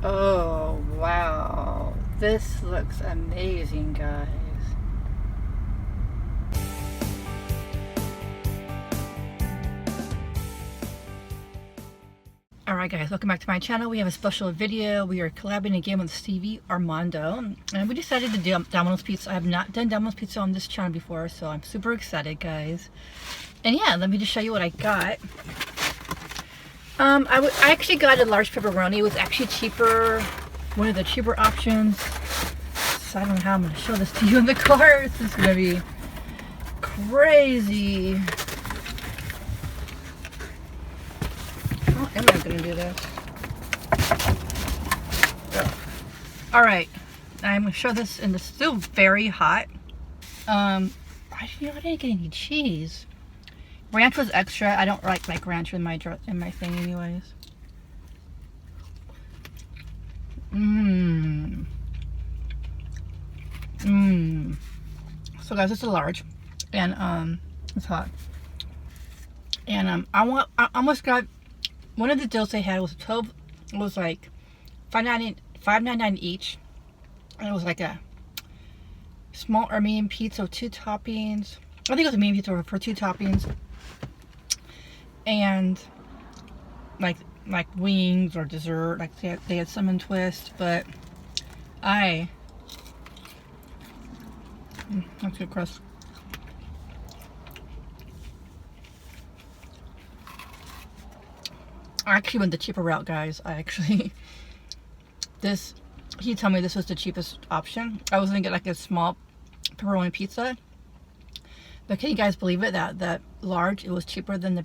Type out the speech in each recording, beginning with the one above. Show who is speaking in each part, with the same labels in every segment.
Speaker 1: Oh, wow. This looks amazing, guys. Alright guys, welcome back to my channel. We have a special video. We are collabing again with Stevie, Armando. And we decided to do Domino's Pizza. I have not done Domino's Pizza on this channel before, so I'm super excited, guys. And yeah, let me just show you what I got. I actually got a large pepperoni. It was actually cheaper, one of the cheaper options. So I don't know how I'm going to show this to you in the car. This is going to be crazy. How am I going to do this? Alright, I'm going to show this, and it's still very hot. I didn't get any cheese. Ranch was extra. I don't like ranch in my thing anyways. So guys, it's a large, and it's hot. And I almost got one of the deals they had was 12. It was like $5.99 each, and it was like a small or medium pizza with 2 toppings. I think it was a medium pizza for 2 toppings, and like wings or dessert. Like they had cinnamon twist, but that's good crust. I actually went the cheaper route, guys. He told me this was the cheapest option. I was gonna get like a small pepperoni pizza, but can you guys believe it, that large, it was cheaper than the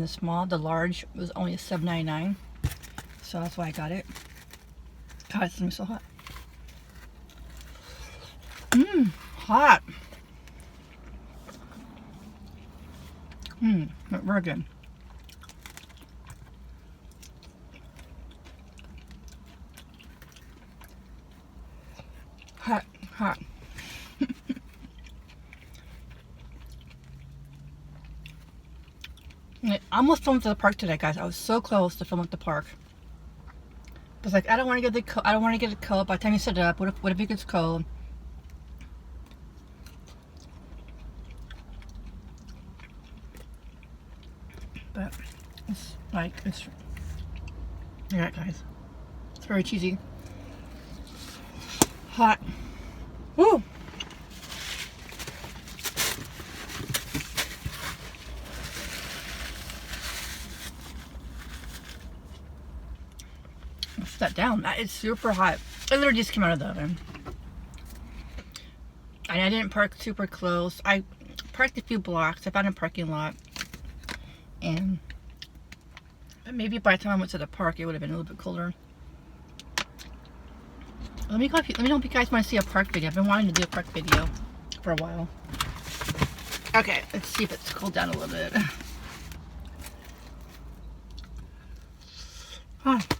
Speaker 1: small. The large was only $7.99, so that's why I got it. God, it's gonna be so hot. Hot. Very good. Hot. I almost filmed at the park today, guys. I was so close to film at the park. I was like, I don't want to get it cold. By the time you set it up, what if it gets cold? But yeah, guys. It's very cheesy. Hot. Woo! Put that down. That is super hot. It literally just came out of the oven. And I didn't park super close. I parked a few blocks. I found a parking lot. And maybe by the time I went to the park, it would have been a little bit colder. Let me know if you guys want to see a park video. I've been wanting to do a park video for a while. Okay, let's see if it's cooled down a little bit. Hot.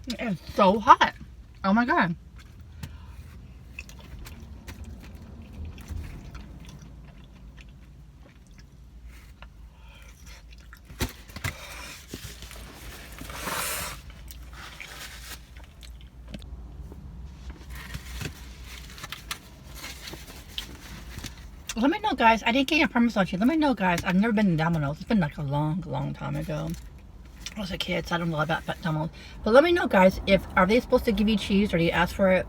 Speaker 1: It's so hot. Oh my god. Let me know, guys. I didn't get your Parmesan cheese. Let me know, guys. I've never been to Domino's. It's been like a long time ago. I was a kid, so I don't know about Domino's. But let me know, guys, are they supposed to give you cheese or do you ask for it?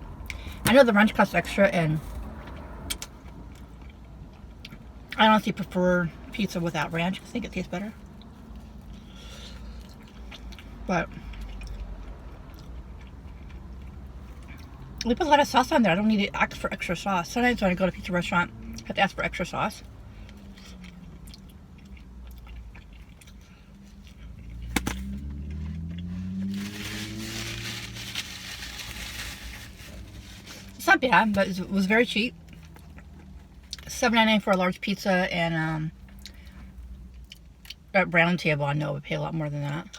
Speaker 1: I know the ranch costs extra, and I honestly prefer pizza without ranch. I think it tastes better. But they put a lot of sauce on there. I don't need to ask for extra sauce. Sometimes when I go to a pizza restaurant, I have to ask for extra sauce. It's not bad, but it was very cheap. $7.99 for a large pizza, and at Brown Table, I know I would pay a lot more than that.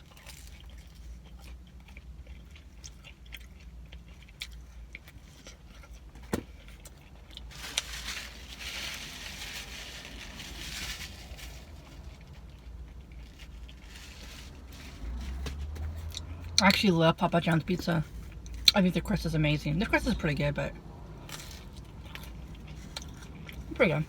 Speaker 1: I actually love Papa John's pizza. I think the crust is amazing. The crust is pretty good, but pretty good.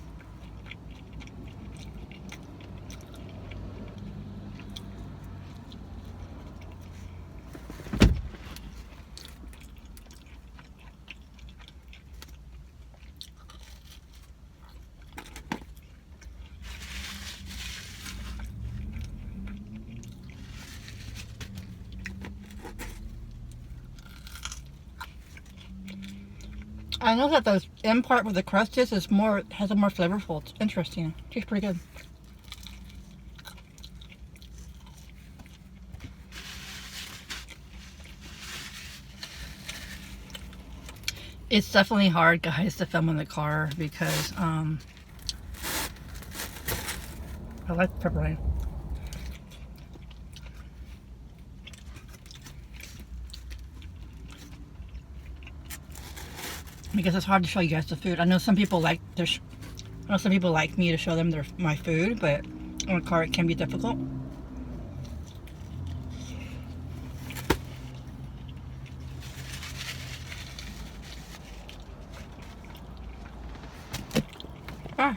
Speaker 1: I know that the end part where the crust is more, has a more flavorful. It's interesting. Tastes pretty good. It's definitely hard, guys, to film in the car because I like pepperoni. Because it's hard to show you guys the food. I know some people like me to show them my food, but on a car it can be difficult. Ah.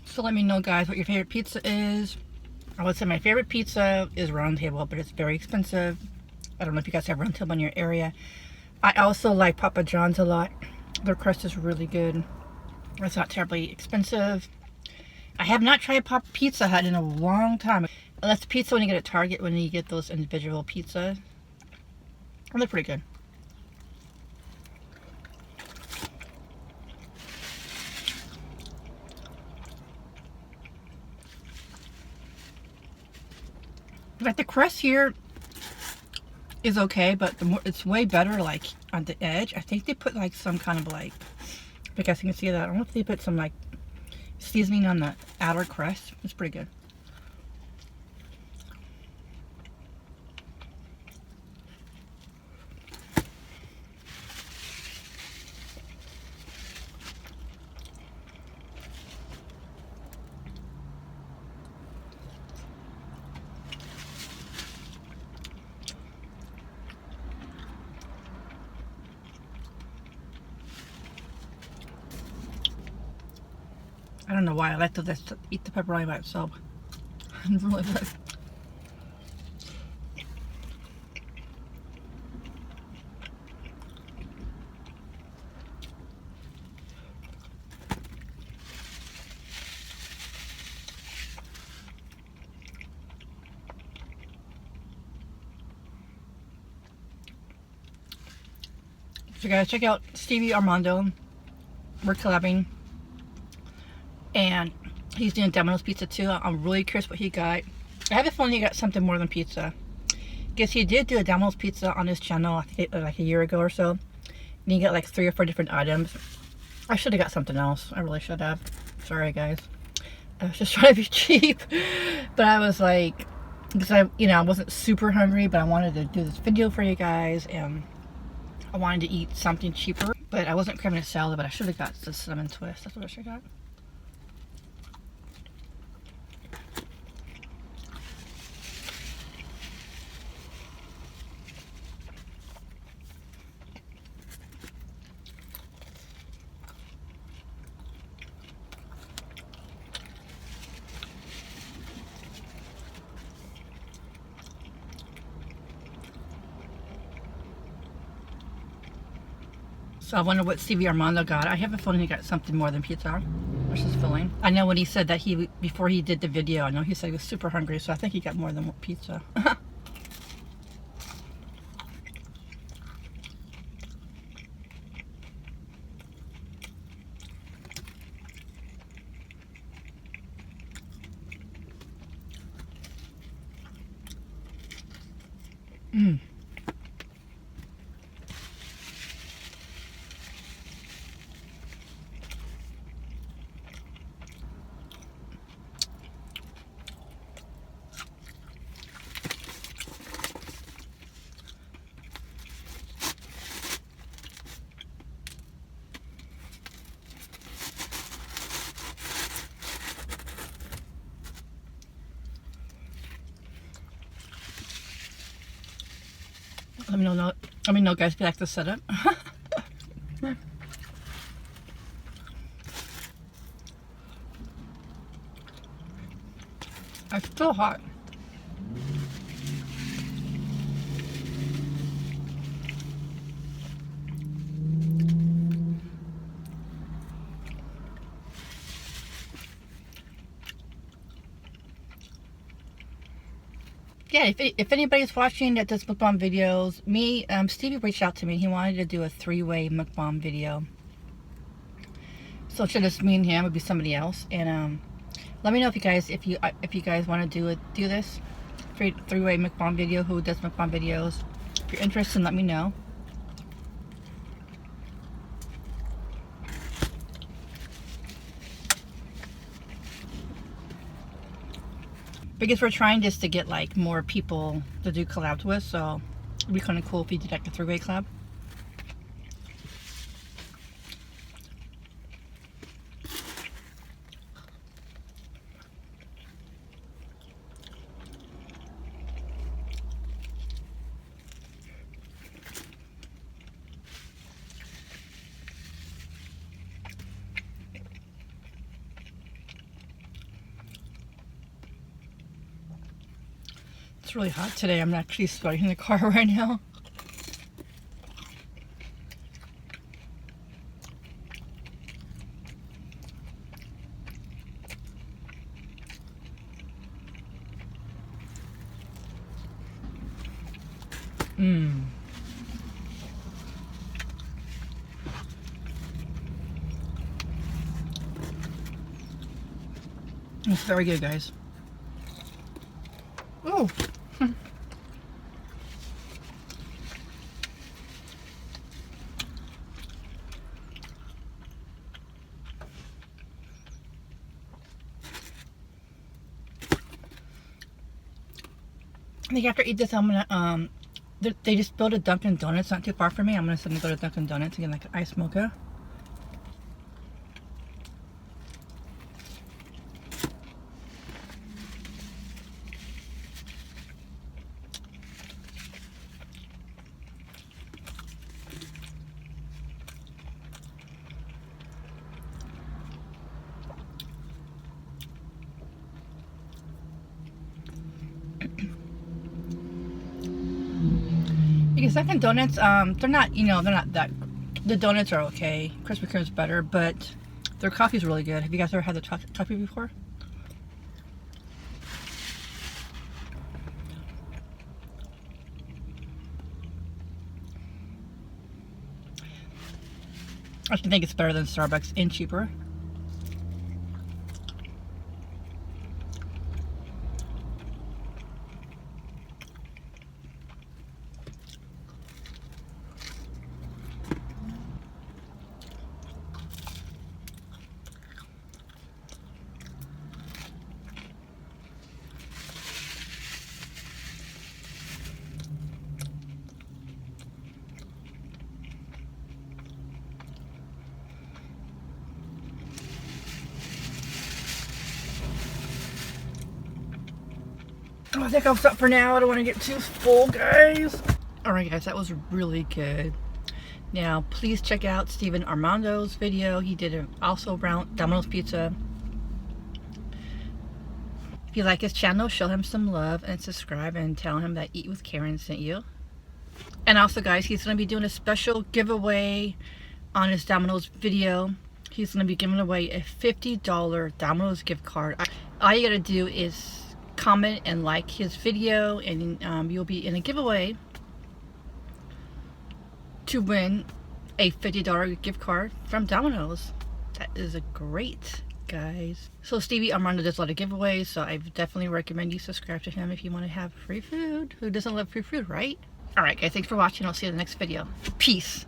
Speaker 1: So let me know, guys, what your favorite pizza is. I would say my favorite pizza is Round Table, but it's very expensive. I don't know if you guys have Round Table in your area. I also like Papa John's a lot. Their crust is really good. It's not terribly expensive. I have not tried Pizza Hut in a long time. That's pizza when you get at Target, when you get those individual pizzas. And they're pretty good. Like the crust here is okay, but it's way better like on the edge. I think they put like some kind of like, I guess you can see that. I don't know if they put some like seasoning on the outer crust. It's pretty good. I don't know why I like to just eat the pepperoni by itself. It's really good. So guys, check out Stevie Armando. We're collabing. And he's doing Domino's pizza too. I'm really curious what he got. I have a feeling he got something more than pizza. Guess he did do a Domino's pizza on his channel, I think like a year ago or so. And he got like 3 or 4 different items. I should have got something else. I really should have. Sorry guys. I was just trying to be cheap. But I was like, because I wasn't super hungry, but I wanted to do this video for you guys, and I wanted to eat something cheaper. But I wasn't craving a salad, but I should have got the cinnamon twist. That's what I should have got. So I wonder what Stevie Armando got. I have a feeling he got something more than pizza. What's his feeling? I know when he said that before he did the video, I know he said he was super hungry, so I think he got more than pizza. Mm. Let me know guys if you like the setup. It's still hot. Yeah, if anybody's watching that does mukbang videos, Stevie reached out to me. He wanted to do a 3-way mukbang video. So it's just me and him, would be somebody else. And let me know if you guys want to do this 3-way mukbang video. Who does mukbang videos? If you're interested, let me know. Because we're trying just to get like more people to do collabs with, so it'd be kind of cool if we did like a 3-way collab. It's really hot today. I'm actually sweating in the car right now. It's very good, guys. Oh. I think after I eat this, I'm gonna they just built a Dunkin' Donuts not too far from me. I'm gonna suddenly go to Dunkin' Donuts and get like an iced mocha. Because Dunkin' Donuts, they're not, they're not that, the donuts are okay. Krispy Kreme's better, but their coffee's really good. Have you guys ever had the coffee before? I actually think it's better than Starbucks and cheaper. I think I'll stop for now. I don't want to get too full, guys. Alright, guys, that was really good. Now, please check out Steven Armando's video. He did also around Domino's Pizza. If you like his channel, show him some love and subscribe and tell him that Eat with Karen sent you. And also, guys, he's going to be doing a special giveaway on his Domino's video. He's going to be giving away a $50 Domino's gift card. All you got to do is comment and like his video, and you'll be in a giveaway to win a $50 gift card from Domino's. That is a great guys. So Stevie Armando does a lot of giveaways, so I definitely recommend you subscribe to him if you want to have free food. Who doesn't love free food, right? Alright guys, thanks for watching. I'll see you in the next video. Peace.